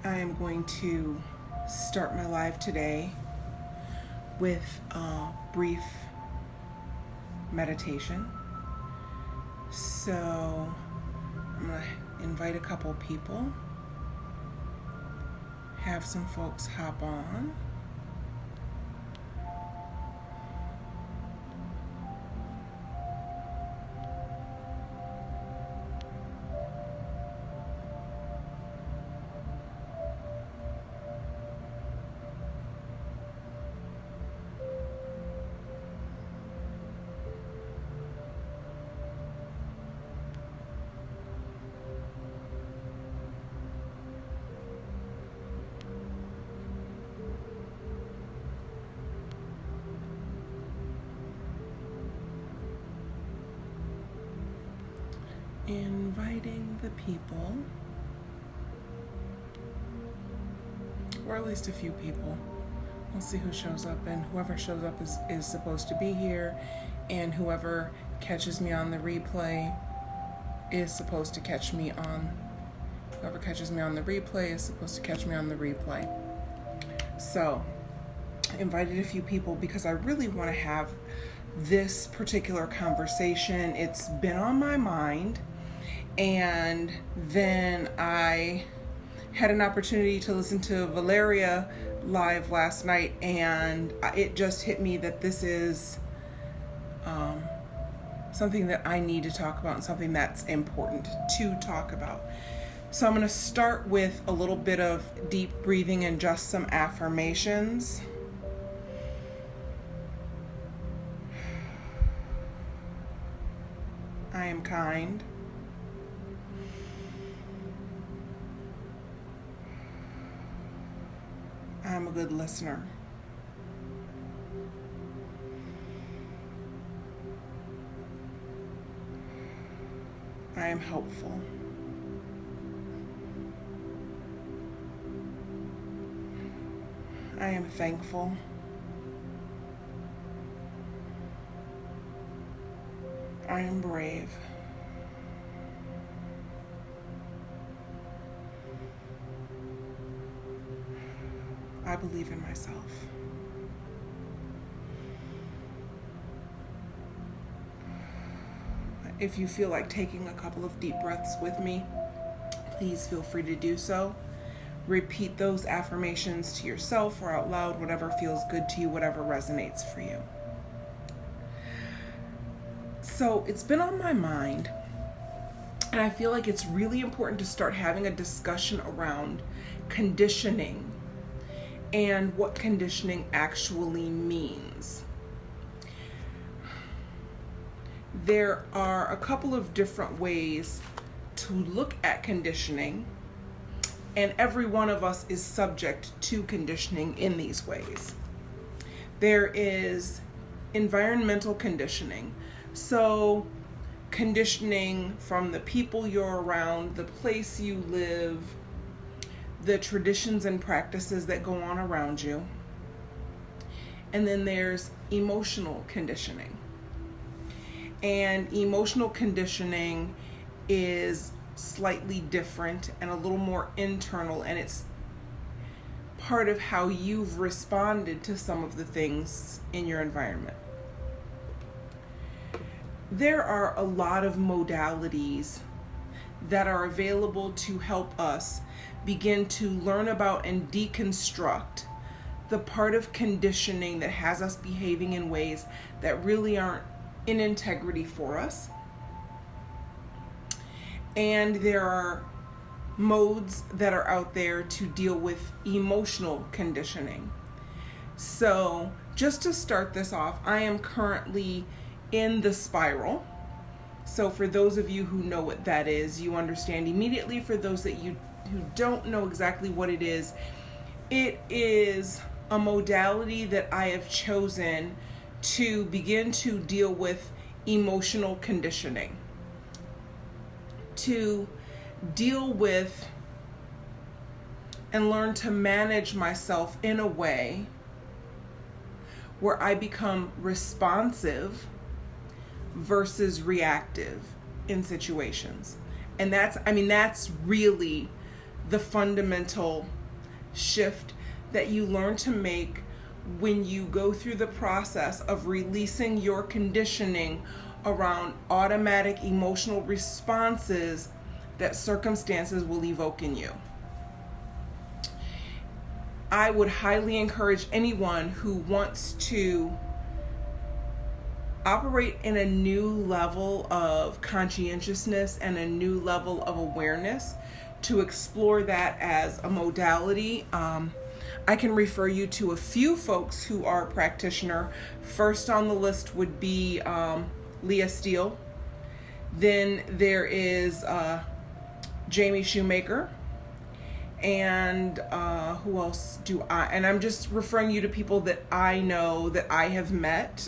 I am going to start my live today with a brief meditation. So I'm going to invite a couple people, have some folks hop on. Inviting the people, or at least a few people. We'll see who shows up, and whoever shows up is supposed to be here, and whoever catches me on the replay is supposed to catch me on, whoever catches me on the replay is supposed to catch me on the replay. So, I invited a few people because I really want to have this particular conversation. It's been on my mind, and then I had an opportunity to listen to Valeria live last night, and it just hit me that this is something that I need to talk about and something that's important to talk about. So I'm going to start with a little bit of deep breathing and just some affirmations. I am kind. I'm a good listener. I am helpful. I am thankful. I am brave. I believe in myself. If you feel like taking a couple of deep breaths with me, please feel free to do so. Repeat those affirmations to yourself or out loud, whatever feels good to you, whatever resonates for you. So it's been on my mind, and I feel like it's really important to start having a discussion around conditioning and what conditioning actually means. There are a couple of different ways to look at conditioning, and every one of us is subject to conditioning in these ways. There is environmental conditioning. So conditioning from the people you're around, the place you live, the traditions and practices that go on around you. And then there's emotional conditioning. And emotional conditioning is slightly different and a little more internal, and it's part of how you've responded to some of the things in your environment. There are a lot of modalities that are available to help us begin to learn about and deconstruct the part of conditioning that has us behaving in ways that really aren't in integrity for us. And there are modes that are out there to deal with emotional conditioning. So just to start this off, I am currently in the spiral. So for those of you who know what that is, you understand immediately. For those that who don't know exactly what it is a modality that I have chosen to begin to deal with emotional conditioning, to deal with and learn to manage myself in a way where I become responsive versus reactive in situations. And that's really the fundamental shift that you learn to make when you go through the process of releasing your conditioning around automatic emotional responses that circumstances will evoke in you. I would highly encourage anyone who wants to operate in a new level of conscientiousness and a new level of awareness to explore that as a modality. I can refer you to a few folks who are a practitioner. First on the list would be Leah Steele. Then there is Jamie Shoemaker. And who else do I? And I'm just referring you to people that I know, that I have met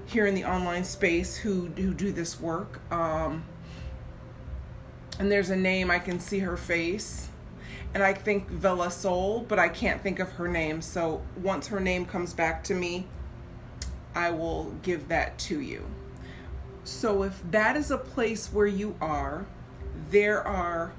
here in the online space who do this work. And there's a name, I can see her face. And I think Vela Soul, but I can't think of her name. So once her name comes back to me, I will give that to you. So if that is a place where you are, there are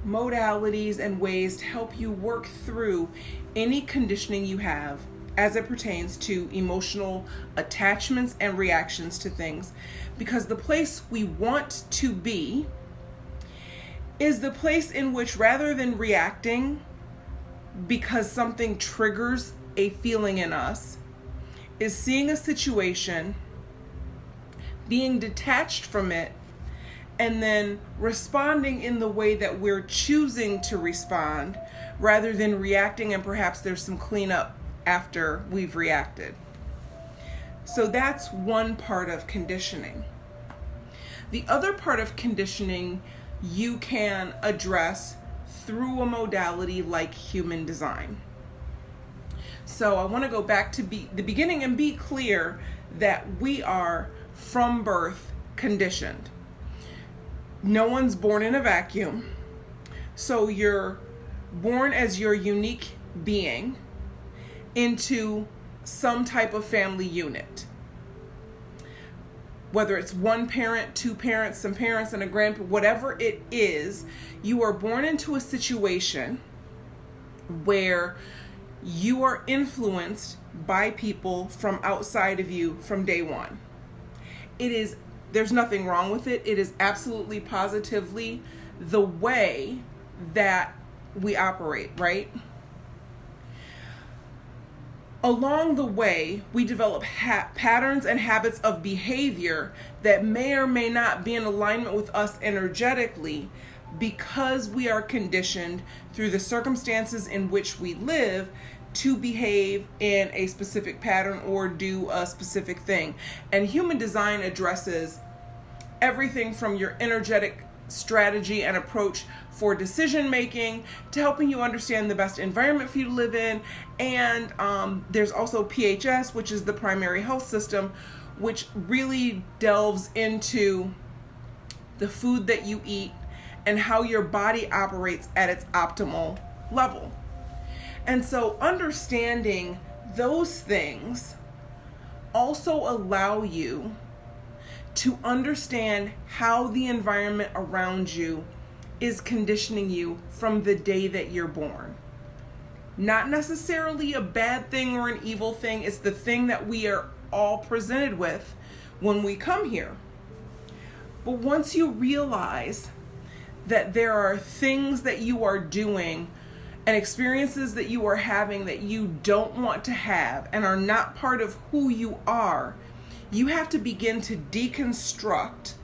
modalities and ways to help you work through any conditioning you have as it pertains to emotional attachments and reactions to things. Because the place we want to be is the place in which, rather than reacting because something triggers a feeling in us, is seeing a situation, being detached from it, and then responding in the way that we're choosing to respond, rather than reacting and perhaps there's some cleanup after we've reacted. So that's one part of conditioning. The other part of conditioning you can address through a modality like human design. So I want to go back to the beginning and be clear that we are from birth conditioned. No one's born in a vacuum. So you're born as your unique being into some type of family unit. Whether it's one parent, two parents, some parents, and a grandparent, whatever it is, you are born into a situation where you are influenced by people from outside of you from day one. There's nothing wrong with it. It is absolutely positively the way that we operate, right? Along the way, we develop patterns and habits of behavior that may or may not be in alignment with us energetically, because we are conditioned through the circumstances in which we live to behave in a specific pattern or do a specific thing. And human design addresses everything from your energetic strategy and approach for decision making to helping you understand the best environment for you to live in. And there's also PHS, which is the primary health system, which really delves into the food that you eat and how your body operates at its optimal level. And so understanding those things also allow you to understand how the environment around you is conditioning you from the day that you're born. Not necessarily a bad thing or an evil thing. It's the thing that we are all presented with when we come here. But once you realize that there are things that you are doing and experiences that you are having that you don't want to have and are not part of who you are, you have to begin to deconstruct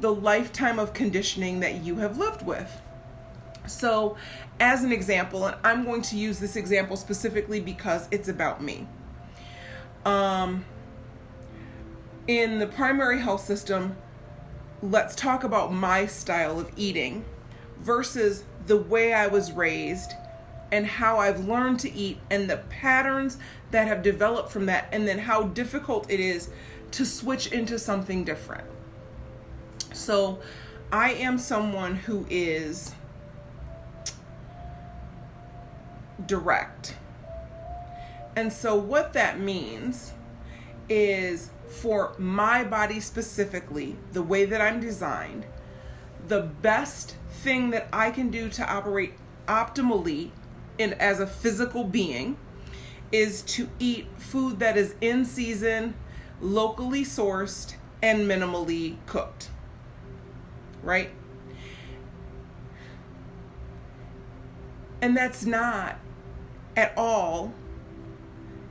the lifetime of conditioning that you have lived with. So, as an example, and I'm going to use this example specifically because it's about me. In the primary health system, let's talk about my style of eating versus the way I was raised and how I've learned to eat and the patterns that have developed from that, and then how difficult it is to switch into something different. So I am someone who is direct. And so what that means is, for my body specifically, the way that I'm designed, the best thing that I can do to operate optimally as a physical being is to eat food that is in season, locally sourced, and minimally cooked, right? And that's not at all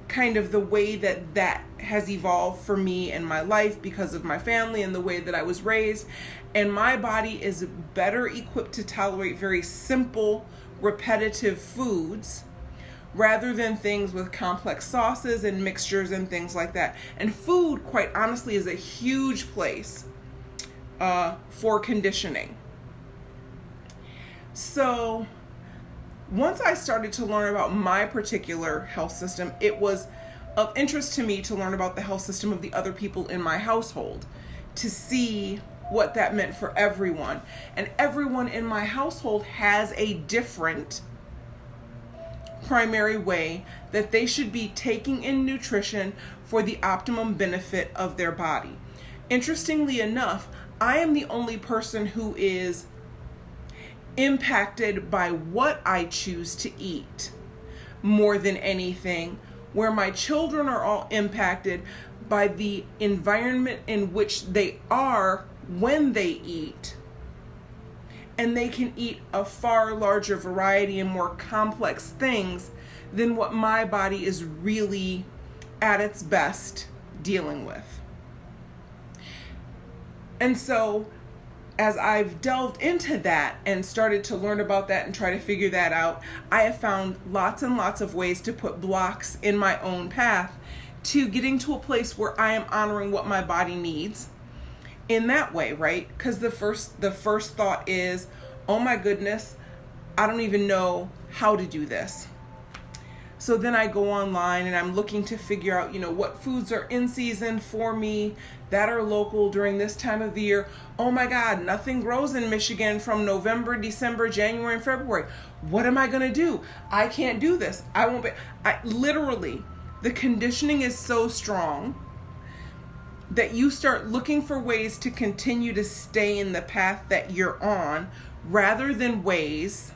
kind of the way that has evolved for me in my life because of my family and the way that I was raised. And my body is better equipped to tolerate very simple, repetitive foods rather than things with complex sauces and mixtures and things like that. And food, quite honestly, is a huge place for conditioning. So once I started to learn about my particular health system, it was of interest to me to learn about the health system of the other people in my household, to see what that meant for everyone. And everyone in my household has a different primary way that they should be taking in nutrition for the optimum benefit of their body. Interestingly enough, I am the only person who is impacted by what I choose to eat more than anything, where my children are all impacted by the environment in which they are when they eat. And they can eat a far larger variety and more complex things than what my body is really at its best dealing with. And so as I've delved into that and started to learn about that and try to figure that out, I have found lots and lots of ways to put blocks in my own path to getting to a place where I am honoring what my body needs in that way, right? Because the first thought is, oh my goodness, I don't even know how to do this. So then I go online and I'm looking to figure out, what foods are in season for me that are local during this time of the year. Oh my God, nothing grows in Michigan from November, December, January, and February. What am I going to do? I can't do this. I won't be. Literally, the conditioning is so strong that you start looking for ways to continue to stay in the path that you're on rather than ways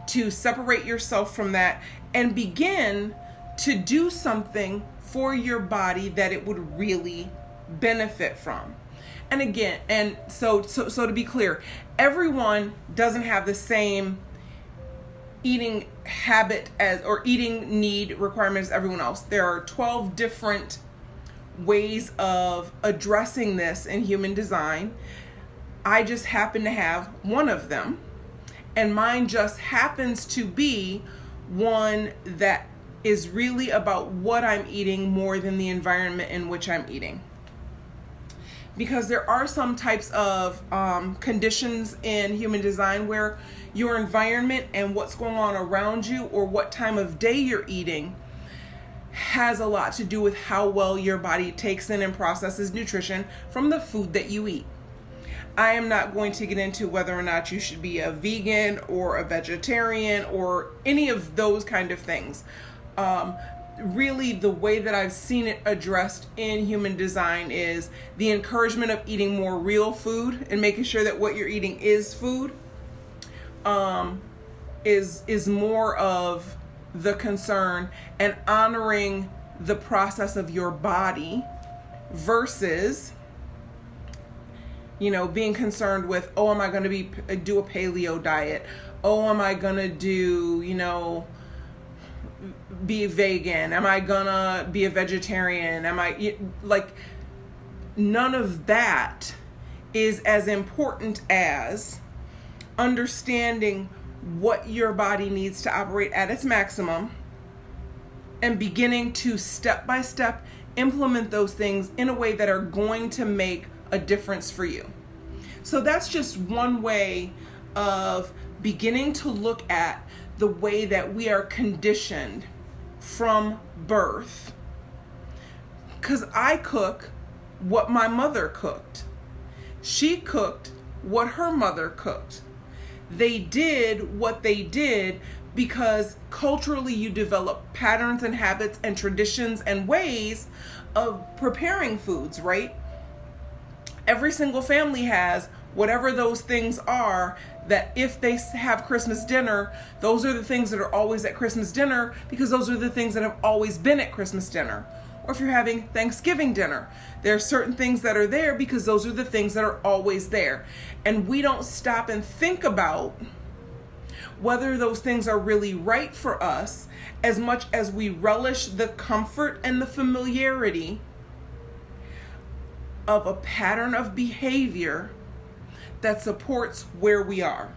to separate yourself from that and begin to do something for your body that it would really benefit from. And again, and so to be clear, everyone doesn't have the same eating habit or eating need requirements as everyone else. There are 12 different ways of addressing this in human design. I just happen to have one of them, and mine just happens to be one that is really about what I'm eating more than the environment in which I'm eating. Because there are some types of conditions in human design where your environment and what's going on around you or what time of day you're eating has a lot to do with how well your body takes in and processes nutrition from the food that you eat. I am not going to get into whether or not you should be a vegan or a vegetarian or any of those kind of things. Really, the way that I've seen it addressed in human design is the encouragement of eating more real food and making sure that what you're eating is food is more of the concern, and honoring the process of your body versus being concerned with, oh, am I going to do a paleo diet? Oh, am I going to do, be vegan? Am I going to be a vegetarian? None of that is as important as understanding what your body needs to operate at its maximum and beginning to step by step implement those things in a way that are going to make a difference for you. So that's just one way of beginning to look at the way that we are conditioned from birth. Because I cook what my mother cooked. She cooked what her mother cooked. They did what they did because culturally you develop patterns and habits and traditions and ways of preparing foods, right? Every single family has whatever those things are, that if they have Christmas dinner, those are the things that are always at Christmas dinner because those are the things that have always been at Christmas dinner. Or if you're having Thanksgiving dinner, there are certain things that are there because those are the things that are always there. And we don't stop and think about whether those things are really right for us as much as we relish the comfort and the familiarity of a pattern of behavior that supports where we are.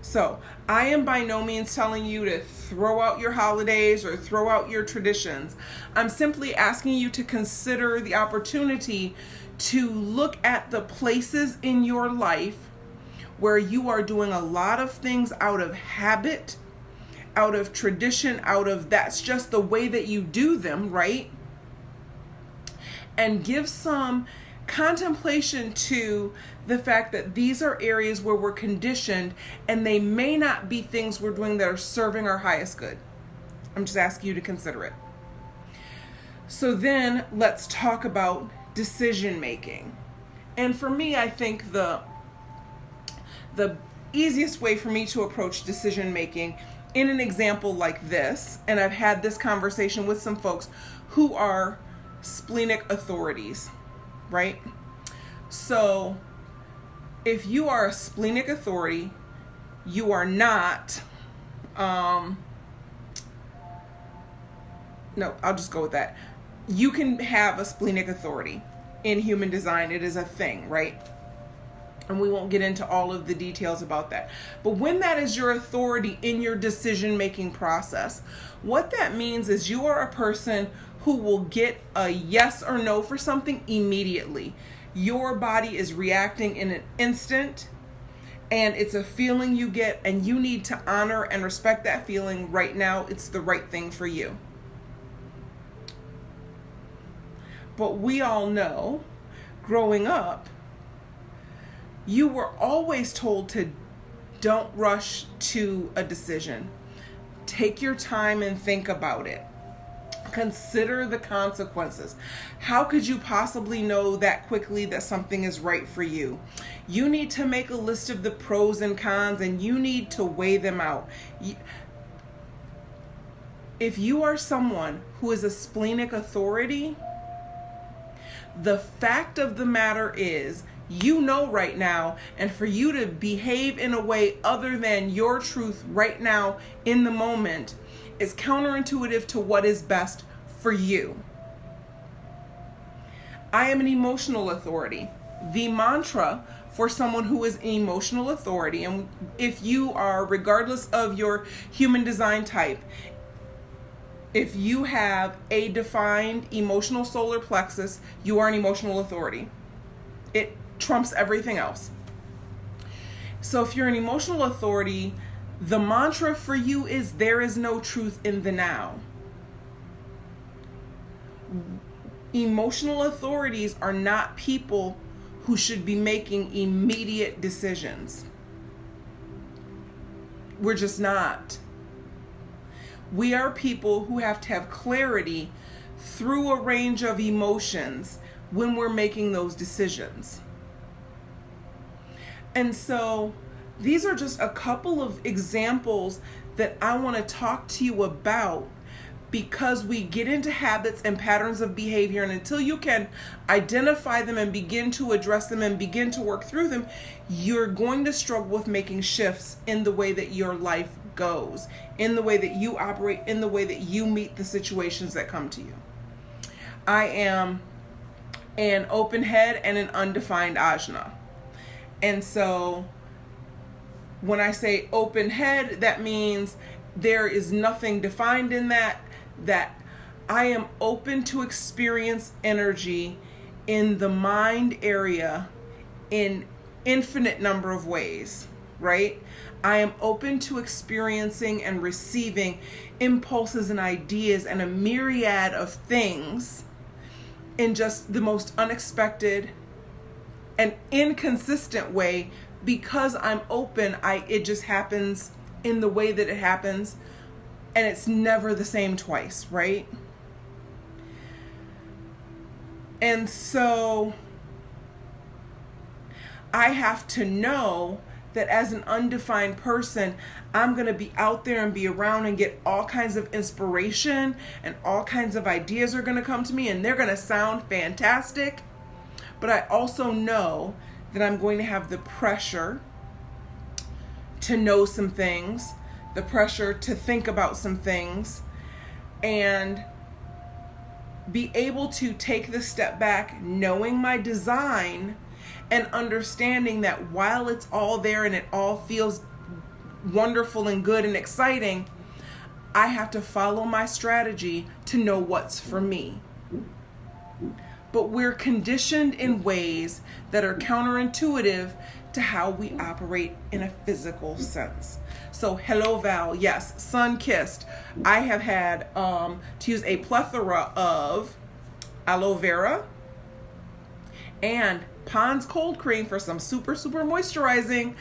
So, I am by no means telling you to throw out your holidays or throw out your traditions. I'm simply asking you to consider the opportunity to look at the places in your life where you are doing a lot of things out of habit, out of tradition, out of that's just the way that you do them, right? And give some contemplation to the fact that these are areas where we're conditioned and they may not be things we're doing that are serving our highest good. I'm just asking you to consider it. So then let's talk about decision making. And for me, I think the easiest way for me to approach decision making in an example like this, and I've had this conversation with some folks who are splenic authorities, right? So if you are a splenic authority, you are not, no, I'll just go with that. You can have a splenic authority in human design. It is a thing, right? And we won't get into all of the details about that. But when that is your authority in your decision-making process, what that means is you are a person who will get a yes or no for something immediately. Your body is reacting in an instant, and it's a feeling you get, and you need to honor and respect that feeling right now. It's the right thing for you. But we all know, growing up, you were always told to don't rush to a decision. Take your time and think about it. Consider the consequences. How could you possibly know that quickly that something is right for you? You need to make a list of the pros and cons, and you need to weigh them out. If you are someone who is a splenic authority, the fact of the matter is, you know right now, and for you to behave in a way other than your truth right now in the moment is counterintuitive to what is best for you. I am an emotional authority. The mantra for someone who is an emotional authority, and if you are, regardless of your human design type, if you have a defined emotional solar plexus, you are an emotional authority. It trumps everything else. So if you're an emotional authority, the mantra for you is there is no truth in the now. Emotional authorities are not people who should be making immediate decisions. We're just not. We are people who have to have clarity through a range of emotions when we're making those decisions. And so these are just a couple of examples that I want to talk to you about, because we get into habits and patterns of behavior, and until you can identify them and begin to address them and begin to work through them, you're going to struggle with making shifts in the way that your life goes, in the way that you operate, in the way that you meet the situations that come to you. I am an open head and an undefined ajna. And so when I say open head, that means there is nothing defined in that I am open to experience energy in the mind area in infinite number of ways, right? I am open to experiencing and receiving impulses and ideas and a myriad of things in just the most unexpected and inconsistent way. Because I'm open, it just happens in the way that it happens, and it's never the same twice, right? And so I have to know that as an undefined person, I'm going to be out there and be around and get all kinds of inspiration, and all kinds of ideas are going to come to me and they're going to sound fantastic. But I also know that I'm going to have the pressure to know some things, the pressure to think about some things, and be able to take the step back, knowing my design and understanding that while it's all there and it all feels wonderful and good and exciting, I have to follow my strategy to know what's for me. But we're conditioned in ways that are counterintuitive to how we operate in a physical sense. So hello Val, yes, sun-kissed. I have had to use a plethora of aloe vera and Pond's cold cream for some super moisturizing,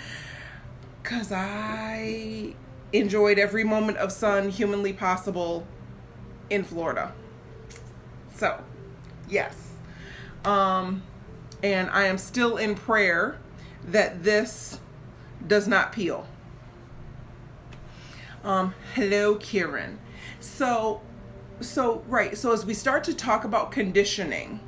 because I enjoyed every moment of sun humanly possible in Florida. So yes, and I am still in prayer that this does not peel. Hello Kieran. So as we start to talk about conditioning,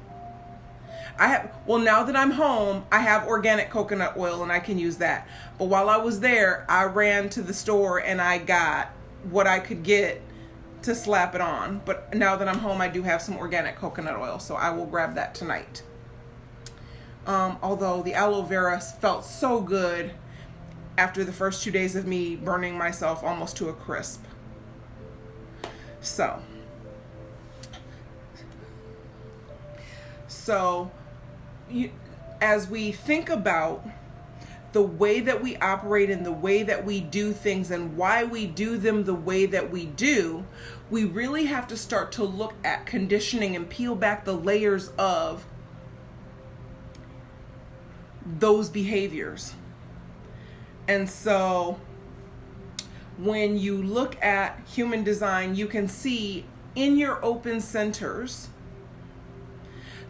now that I'm home, I have organic coconut oil and I can use that. But while I was there, I ran to the store and I got what I could get to slap it on. But now that I'm home, I do have some organic coconut oil, so I will grab that tonight. Although the aloe vera felt so good after the first 2 days of me burning myself almost to a crisp. So as we think about the way that we operate and the way that we do things and why we do them the way that we do, we really have to start to look at conditioning and peel back the layers of those behaviors. And so when you look at human design, you can see in your open centers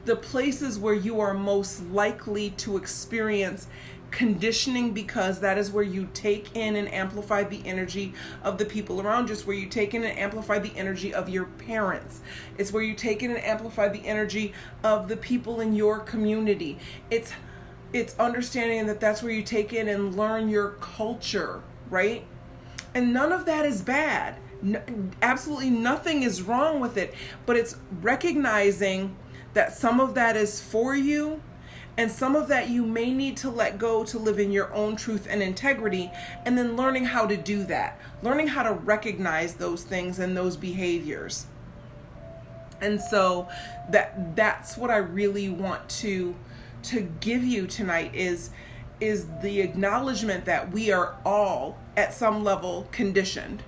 the places where you are most likely to experience conditioning, because that is where you take in and amplify the energy of the people around you. It's where you take in and amplify the energy of your parents. It's where you take in and amplify the energy of the people in your community. It's understanding that that's where you take in and learn your culture, right? And none of that is bad. Absolutely nothing is wrong with it, but it's recognizing that some of that is for you and some of that you may need to let go to live in your own truth and integrity, and then learning how to do that, learning how to recognize those things and those behaviors. And so that's what I really want to give you tonight is the acknowledgement that we are all at some level conditioned.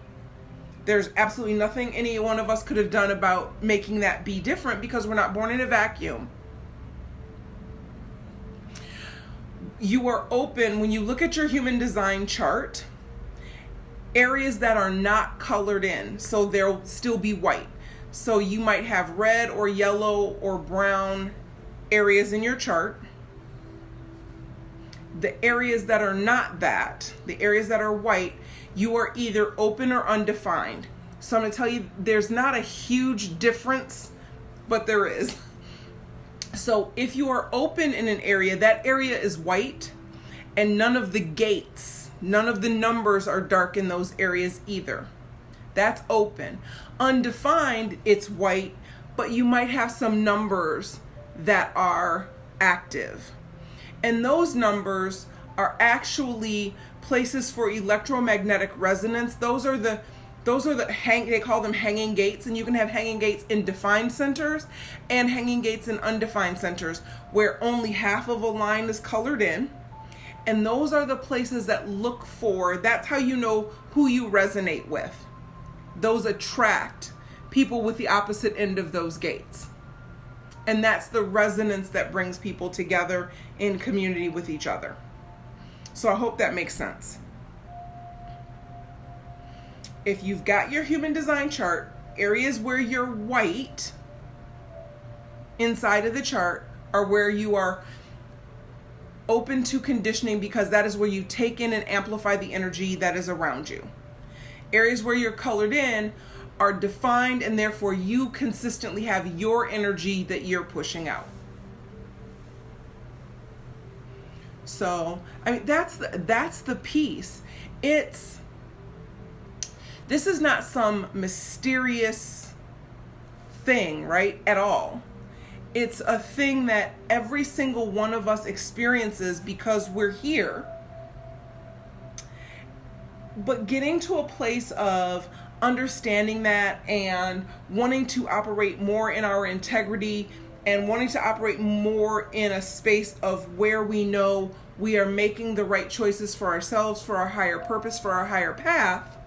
There's absolutely nothing any one of us could have done about making that be different, because we're not born in a vacuum. You are open when you look at your human design chart, areas that are not colored in, so they'll still be white. So you might have red or yellow or brown areas in your chart. The areas that are not that, the areas that are white, you are either open or undefined. So I'm going to tell you, there's not a huge difference, but there is. So if you are open in an area, that area is white, and none of the gates, none of the numbers are dark in those areas either. That's open. Undefined, it's white, but you might have some numbers that are active. And those numbers are actually places for electromagnetic resonance. Those are the they call them hanging gates, and you can have hanging gates in defined centers and hanging gates in undefined centers where only half of a line is colored in. And those are the places that look for, that's how you know who you resonate with. Those attract people with the opposite end of those gates. And that's the resonance that brings people together in community with each other. So I hope that makes sense. If you've got your human design chart, areas where you're white inside of the chart are where you are open to conditioning because that is where you take in and amplify the energy that is around you. Areas where you're colored in are defined, and therefore you consistently have your energy that you're pushing out. So, I mean, that's the piece. This is not some mysterious thing, right? At all. It's a thing that every single one of us experiences because we're here. But getting to a place of understanding that and wanting to operate more in our integrity and wanting to operate more in a space of where we know we are making the right choices for ourselves, for our higher purpose, for our higher path,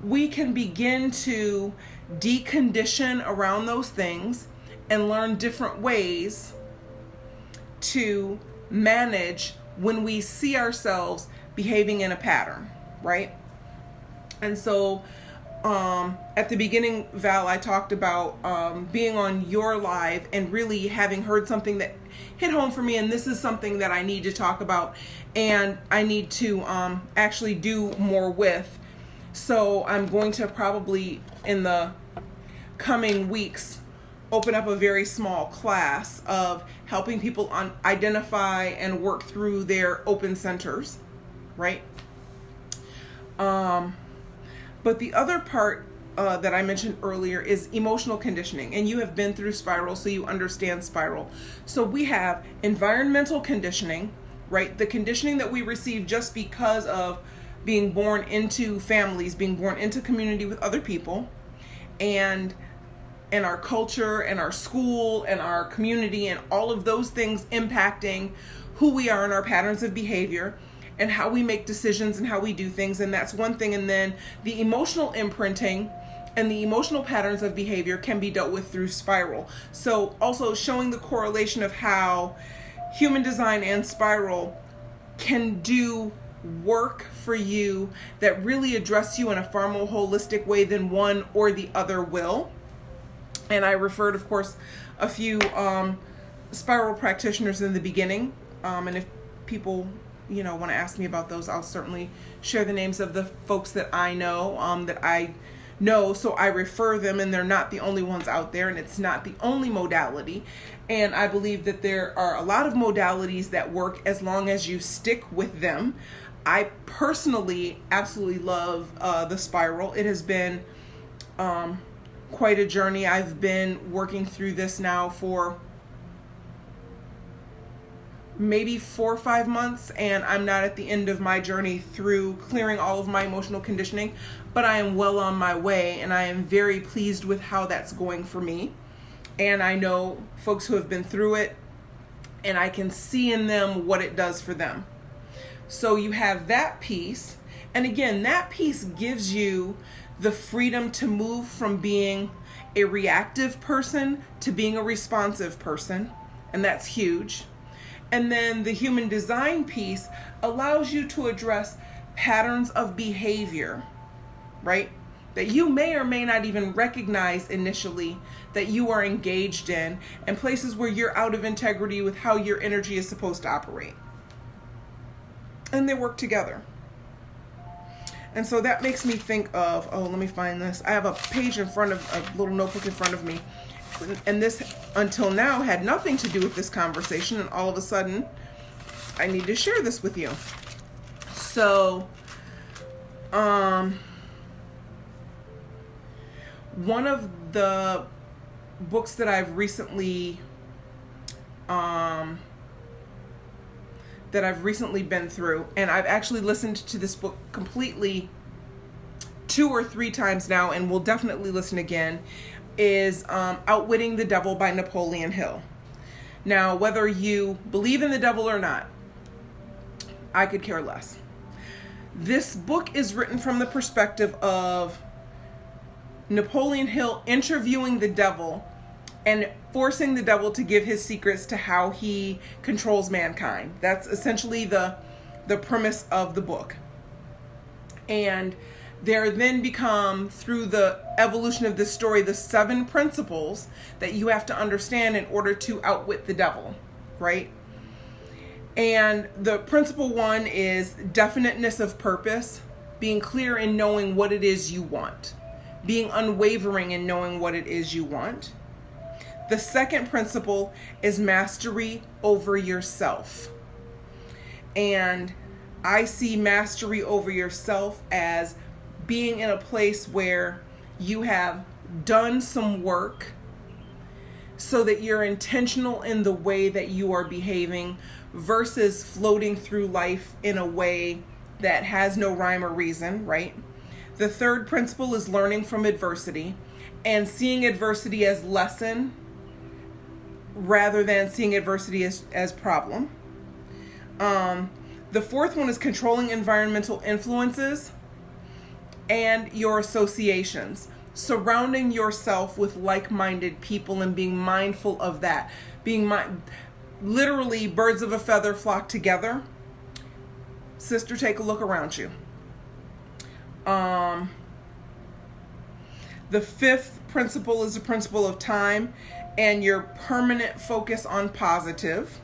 we can begin to decondition around those things and learn different ways to manage when we see ourselves behaving in a pattern, right? And so at the beginning, Val, I talked about being on your live and really having heard something that hit home for me, and this is something that I need to talk about and I need to actually do more with. So I'm going to probably in the coming weeks open up a very small class of helping people identify and work through their open centers, right? But the other part that I mentioned earlier is emotional conditioning, and you have been through Spiral, so you understand Spiral. So we have environmental conditioning, right? The conditioning that we receive just because of being born into families, being born into community with other people, and our culture and our school and our community and all of those things impacting who we are and our patterns of behavior and how we make decisions and how we do things. And that's one thing. And then the emotional imprinting and the emotional patterns of behavior can be dealt with through Spiral. So also showing the correlation of how Human Design and Spiral can do work for you that really address you in a far more holistic way than one or the other will. And I referred, of course, a few Spiral practitioners in the beginning. And if people, want to ask me about those, I'll certainly share the names of the folks that I know, so I refer them, and they're not the only ones out there, and it's not the only modality. And I believe that there are a lot of modalities that work as long as you stick with them. I personally absolutely love the Spiral. It has been quite a journey. I've been working through this now for maybe 4 or 5 months, and I'm not at the end of my journey through clearing all of my emotional conditioning, but I am well on my way, and I am very pleased with how that's going for me. And I know folks who have been through it, and I can see in them what it does for them. So you have that piece, and again, that piece gives you the freedom to move from being a reactive person to being a responsive person, and that's huge. And then the Human Design piece allows you to address patterns of behavior, right? That you may or may not even recognize initially that you are engaged in, and places where you're out of integrity with how your energy is supposed to operate. And they work together. And so that makes me think of, let me find this. I have a page in front of, a little notebook in front of me. And this, until now, had nothing to do with this conversation. And all of a sudden, I need to share this with you. So, one of the books that I've recently, been through, and I've actually listened to this book completely 2 or 3 times now, and will definitely listen again, is Outwitting the Devil by Napoleon Hill. Now, whether you believe in the devil or not, I could care less. This book is written from the perspective of Napoleon Hill interviewing the devil and forcing the devil to give his secrets to how he controls mankind. That's essentially the premise of the book. And there then become, through the evolution of this story, the 7 principles that you have to understand in order to outwit the devil, right? And the principle one is definiteness of purpose, being clear in knowing what it is you want, being unwavering in knowing what it is you want. The second principle is mastery over yourself. And I see mastery over yourself as being in a place where you have done some work so that you're intentional in the way that you are behaving versus floating through life in a way that has no rhyme or reason, right? The third principle is learning from adversity and seeing adversity as lesson rather than seeing adversity as problem. The fourth one is controlling environmental influences and your associations, surrounding yourself with like-minded people and being mindful of that. Literally, birds of a feather flock together. Sister, take a look around you. The fifth principle is the principle of time and your permanent focus on positive.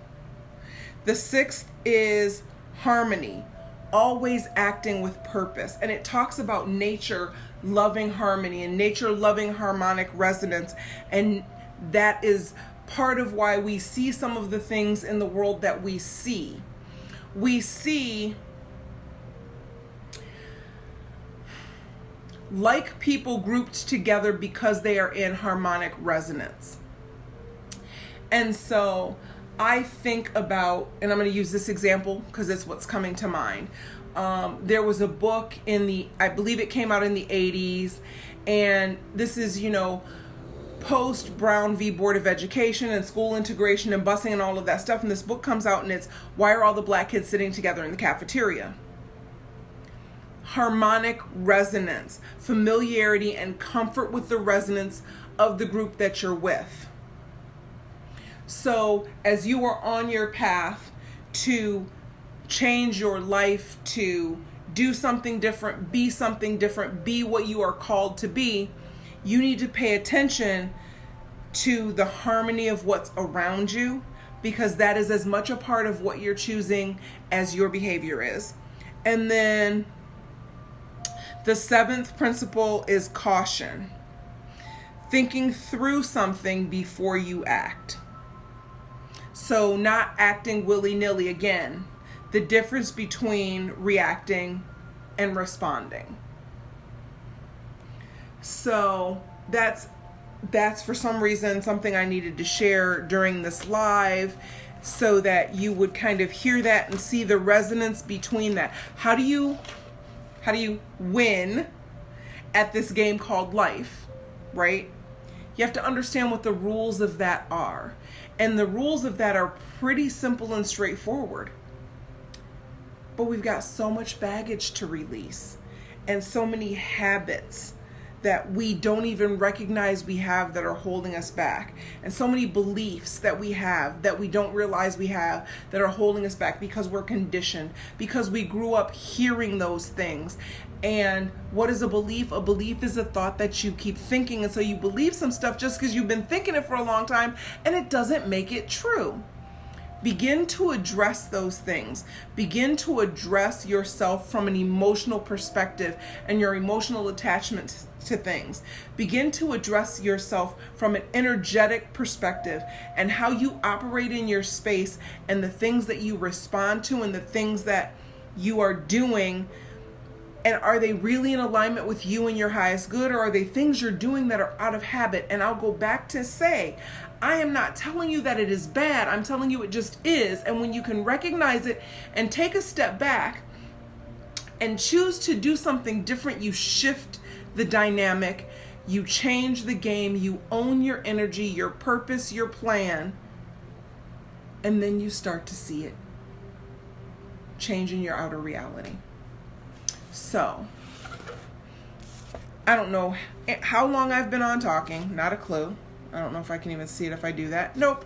The sixth is harmony, always acting with purpose. And it talks about nature loving harmony and nature loving harmonic resonance. And that is part of why we see some of the things in the world that we see. We see like people grouped together because they are in harmonic resonance. And so I think about, and I'm going to use this example because it's what's coming to mind. There was a book I believe it came out in the 80s, and this is, post Brown v. Board of Education and school integration and busing and all of that stuff. And this book comes out and it's, why are all the black kids sitting together in the cafeteria? Harmonic resonance, familiarity and comfort with the resonance of the group that you're with. So as you are on your path to change your life, to do something different, be what you are called to be, you need to pay attention to the harmony of what's around you, because that is as much a part of what you're choosing as your behavior is. And then the seventh principle is caution, thinking through something before you act. So not acting willy-nilly. Again, the difference between reacting and responding. So that's for some reason something I needed to share during this live so that you would kind of hear that and see the resonance between that. How do you win at this game called life, right? You have to understand what the rules of that are. And the rules of that are pretty simple and straightforward. But we've got so much baggage to release and so many habits that we don't even recognize we have that are holding us back. And so many beliefs that we have that we don't realize we have that are holding us back because we're conditioned, because we grew up hearing those things. And what is a belief? A belief is a thought that you keep thinking. And so you believe some stuff just because you've been thinking it for a long time and it doesn't make it true. Begin to address those things. Begin to address yourself from an emotional perspective and your emotional attachment to things. Begin to address yourself from an energetic perspective and how you operate in your space and the things that you respond to and the things that you are doing. And are they really in alignment with you and your highest good, or are they things you're doing that are out of habit? And I'll go back to say, I am not telling you that it is bad. I'm telling you it just is. And when you can recognize it and take a step back and choose to do something different, you shift the dynamic, you change the game, you own your energy, your purpose, your plan, and then you start to see it changing your outer reality. So, I don't know how long I've been on talking, not a clue. I don't know if I can even see it if I do that. Nope.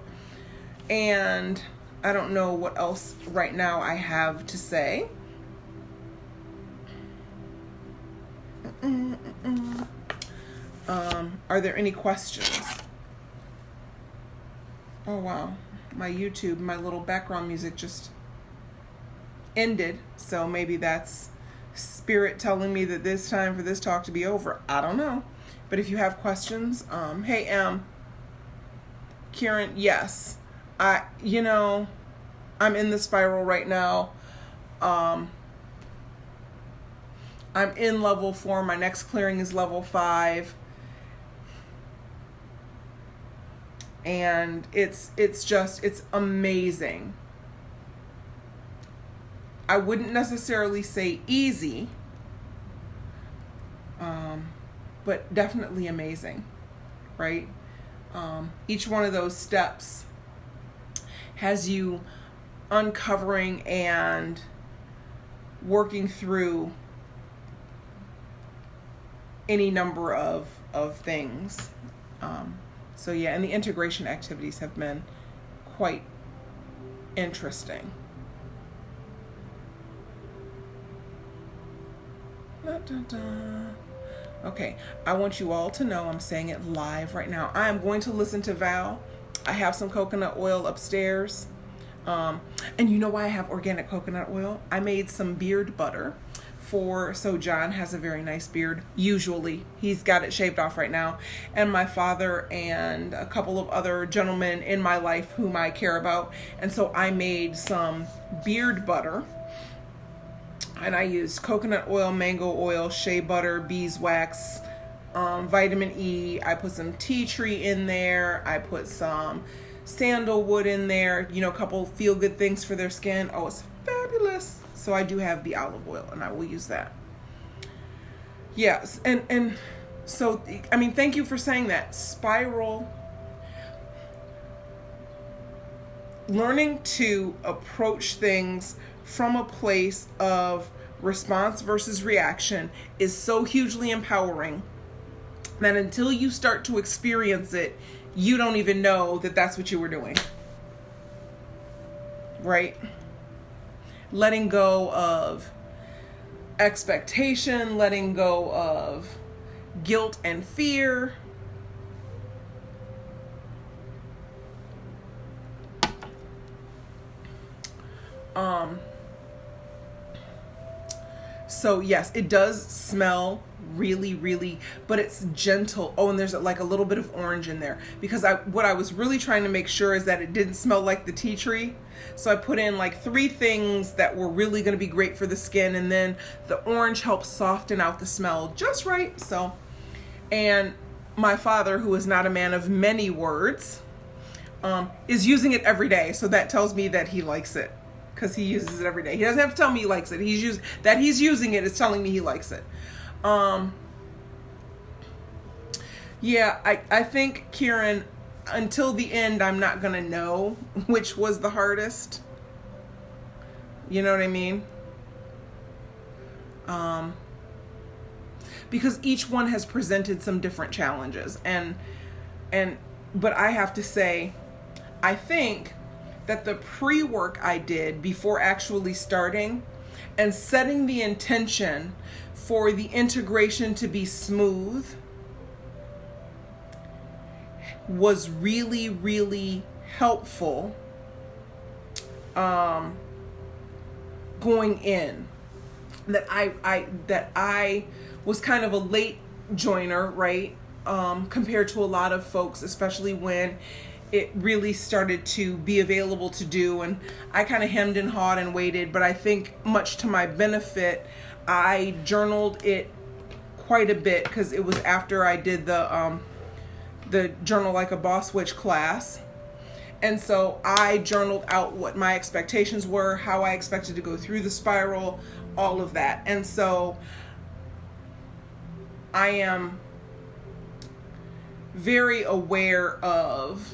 And I don't know what else right now I have to say. Are there any questions? Oh wow, my YouTube, my little background music just ended. So maybe that's spirit telling me that it's time for this talk to be over. I don't know. But if you have questions, hey, Kieran, yes. I'm in the spiral right now. I'm in level 4. My next clearing is level 5. And it's amazing. I wouldn't necessarily say easy, but definitely amazing, right? Each one of those steps has you uncovering and working through any number of things. So yeah, and the integration activities have been quite interesting. Okay, I want you all to know I'm saying it live right now. I am going to listen to Val. I have some coconut oil upstairs. And you know why I have organic coconut oil? I made some beard butter so John has a very nice beard. Usually he's got it shaved off right now, and my father and a couple of other gentlemen in my life whom I care about. And so I made some beard butter, and I used coconut oil, mango oil, shea butter, beeswax, vitamin E. I put some tea tree in there. I put some sandalwood in there, a couple feel good things for their skin. Oh, it's fabulous. So I do have the olive oil, and I will use that. Yes, and so, thank you for saying that. Spiral, learning to approach things from a place of response versus reaction is so hugely empowering that until you start to experience it, you don't even know that that's what you were doing. Right? Letting go of expectation, letting go of guilt and fear. So yes, it does smell really, really, but it's gentle. Oh, and there's like a little bit of orange in there, because what I was really trying to make sure is that it didn't smell like the tea tree. So I put in like 3 things that were really going to be great for the skin, and then the orange helps soften out the smell just right. So, and my father, who is not a man of many words, is using it every day. So that tells me that he likes it, because he uses it every day. He doesn't have to tell me he likes it. He's using it is telling me he likes it. Yeah, I think, Kieran, until the end, I'm not going to know which was the hardest. You know what I mean? Because each one has presented some different challenges. But I have to say, I think that the pre-work I did before actually starting and setting the intention for the integration to be smooth was really, really helpful going in. That I was kind of a late joiner, right? Compared to a lot of folks, especially when it really started to be available to do. And I kind of hemmed and hawed and waited, but I think much to my benefit, I journaled it quite a bit, because it was after I did the Journal Like a Boss Witch class. And so I journaled out what my expectations were, how I expected to go through the spiral, all of that. And so I am very aware of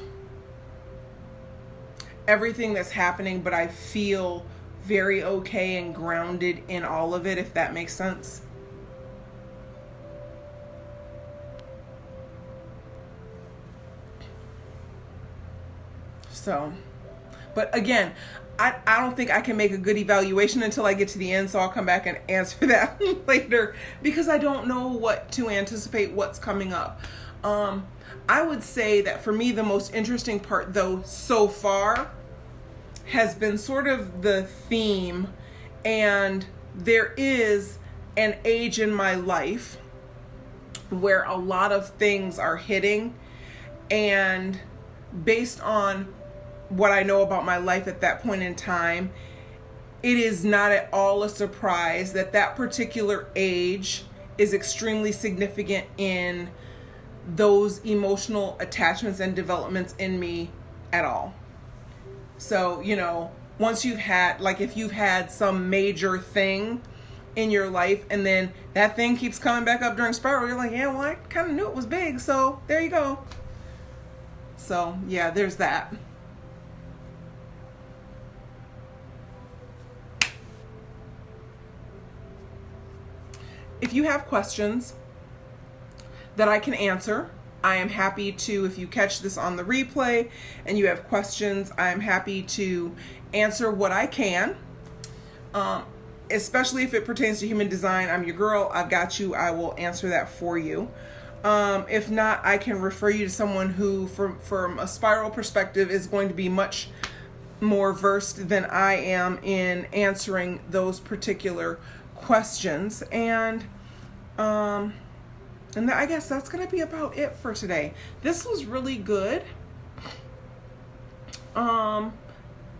everything that's happening, but I feel very okay and grounded in all of it, if that makes sense. So, but again, I don't think I can make a good evaluation until I get to the end, so I'll come back and answer that later, because I don't know what to anticipate, what's coming up. I would say that for me, the most interesting part, though, so far, has been sort of the theme And there is an age in my life where a lot of things are hitting, and based on what I know about my life at that point in time, it is not at all a surprise that that particular age is extremely significant in those emotional attachments and developments in me at all. So, you know, once you've had, like, if you've had some major thing in your life and then that thing keeps coming back up during spiral, you're like, yeah, well, I kind of knew it was big, so there you go. So yeah, there's that. If you have questions that I can answer, I am happy to, if you catch this on the replay and you have questions, I am happy to answer what I can. Especially if it pertains to human design, I'm your girl. I've got you. I will answer that for you. If not, I can refer you to someone who, from a spiral perspective, is going to be much more versed than I am in answering those particular questions. And I guess that's going to be about it for today. This was really good.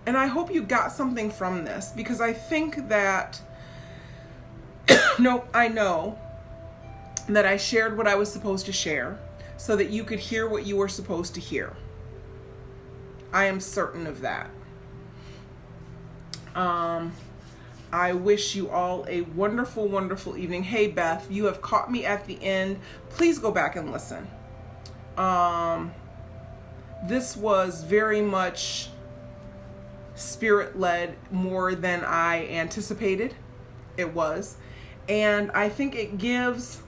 And I hope you got something from this, because I think that, I know that I shared what I was supposed to share so that you could hear what you were supposed to hear. I am certain of that. I wish you all a wonderful, wonderful evening. Hey, Beth, you have caught me at the end. Please go back and listen. This was very much spirit-led, more than I anticipated it was. And I think it gives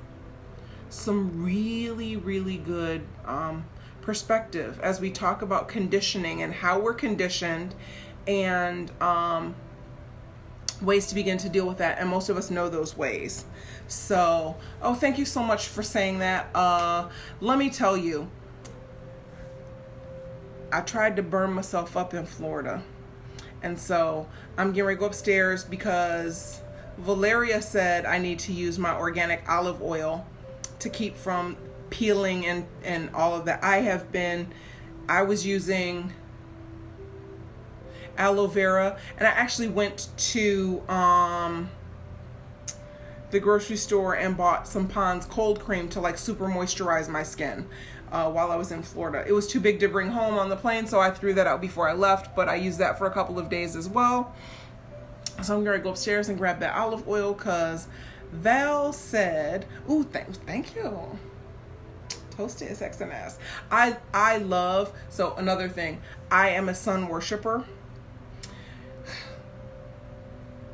some really, really good perspective as we talk about conditioning and how we're conditioned, and ways to begin to deal with that. And most of us know those ways. So, thank you so much for saying that. Let me tell you, I tried to burn myself up in Florida. And so I'm getting ready to go upstairs because Valeria said I need to use my organic olive oil to keep from peeling and all of that. I was using aloe vera, and I actually went to the grocery store and bought some Pond's cold cream to like super moisturize my skin while I was in Florida. It was too big to bring home on the plane, so I threw that out before I left, but I used that for a couple of days as well. So I'm gonna go upstairs and grab that olive oil because Val said, ooh, thank you. Toasted is XNS. I love, so another thing, I am a sun worshiper.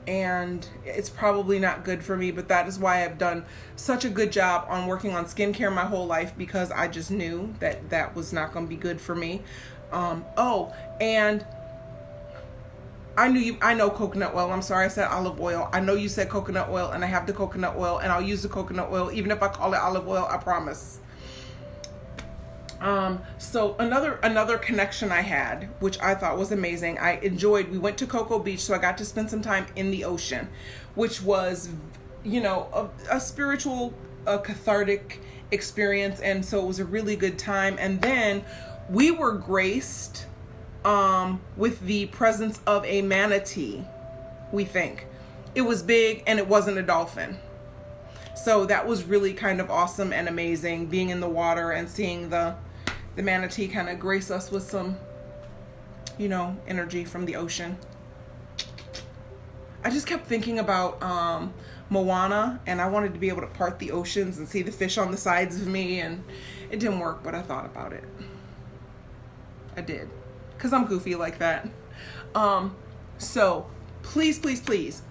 And it's probably not good for me, but that is why I've done such a good job on working on skincare my whole life, because I just knew that that was not going to be good for me. And I know coconut oil. I'm sorry I said olive oil. I know you said coconut oil, and I have the coconut oil, and I'll use the coconut oil even if I call it olive oil, I promise. So another connection I had, which I thought was amazing. I enjoyed, we went to Cocoa Beach, so I got to spend some time in the ocean, which was, a spiritual, cathartic experience. And so it was a really good time. And then we were graced, with the presence of a manatee, we think. It was big and it wasn't a dolphin. So that was really kind of awesome and amazing, being in the water and seeing the manatee kind of grace us with some, energy from the ocean. I just kept thinking about Moana, and I wanted to be able to part the oceans and see the fish on the sides of me, and it didn't work, but I thought about it. I did, because I'm goofy like that. So please, please, please,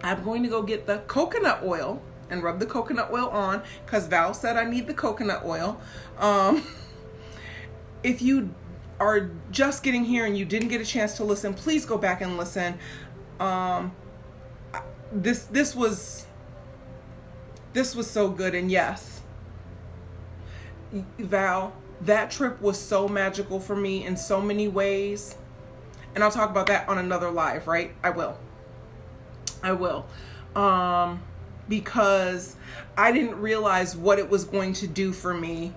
I'm going to go get the coconut oil and rub the coconut oil on, because Val said I need the coconut oil. If you are just getting here and you didn't get a chance to listen, please go back and listen. This was so good. And yes, Val, that trip was so magical for me in so many ways. And I'll talk about that on another live, right? I will. I will. Because I didn't realize what it was going to do for me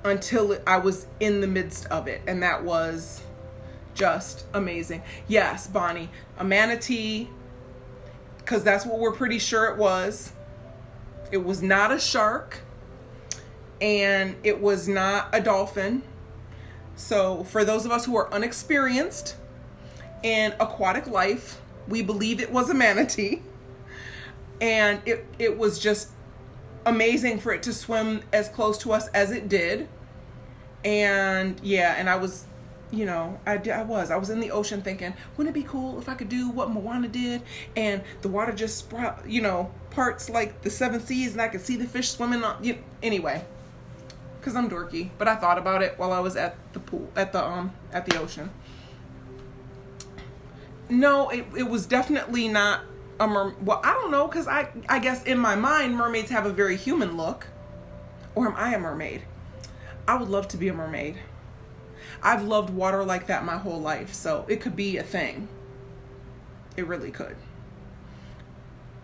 until I was in the midst of it. And that was just amazing. Yes, Bonnie, a manatee, because that's what we're pretty sure it was. It was not a shark, and it was not a dolphin. So for those of us who are unexperienced in aquatic life, we believe it was a manatee. And it was just amazing for it to swim as close to us as it did. And yeah, and I was, I was in the ocean thinking, wouldn't it be cool if I could do what Moana did, and the water just sprout, parts like the seven seas, and I could see the fish swimming on, anyway, because I'm dorky. But I thought about it while I was at the pool, at the ocean. No, it was definitely not a well, I don't know, because I guess in my mind mermaids have a very human look. Or am I a mermaid? I would love to be a mermaid. I've loved water like that my whole life, so it could be a thing. It really could.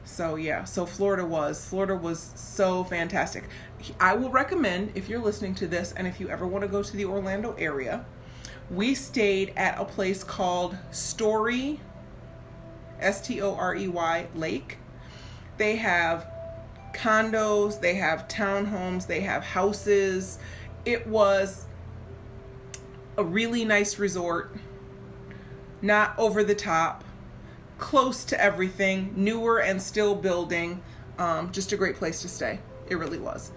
So yeah, so Florida was so fantastic. I will recommend, if you're listening to this and if you ever want to go to the Orlando area, we stayed at a place called Story, Storey Lake. They have condos, they have townhomes, they have houses. It was a really nice resort, not over the top, close to everything, newer and still building. Just a great place to stay. It really was.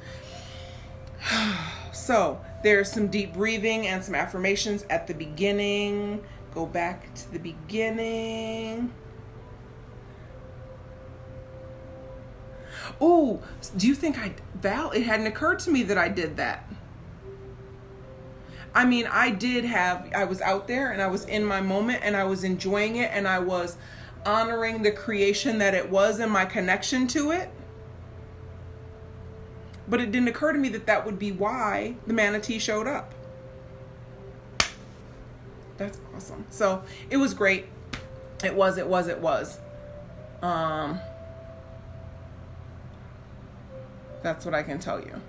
So there's some deep breathing and some affirmations at the beginning. Go back to the beginning. Ooh, do you think Val, it hadn't occurred to me that I did that. I mean, I was out there and I was in my moment and I was enjoying it and I was honoring the creation that it was and my connection to it. But it didn't occur to me that would be why the manatee showed up. That's awesome. So it was great. It was. That's what I can tell you.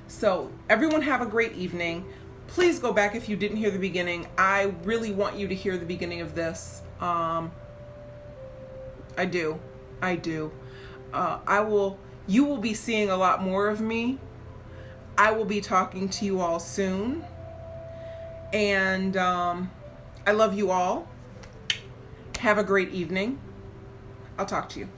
So everyone have a great evening. Please go back if you didn't hear the beginning. I really want you to hear the beginning of this. I do. You will be seeing a lot more of me. I will be talking to you all soon. And I love you all. Have a great evening. I'll talk to you.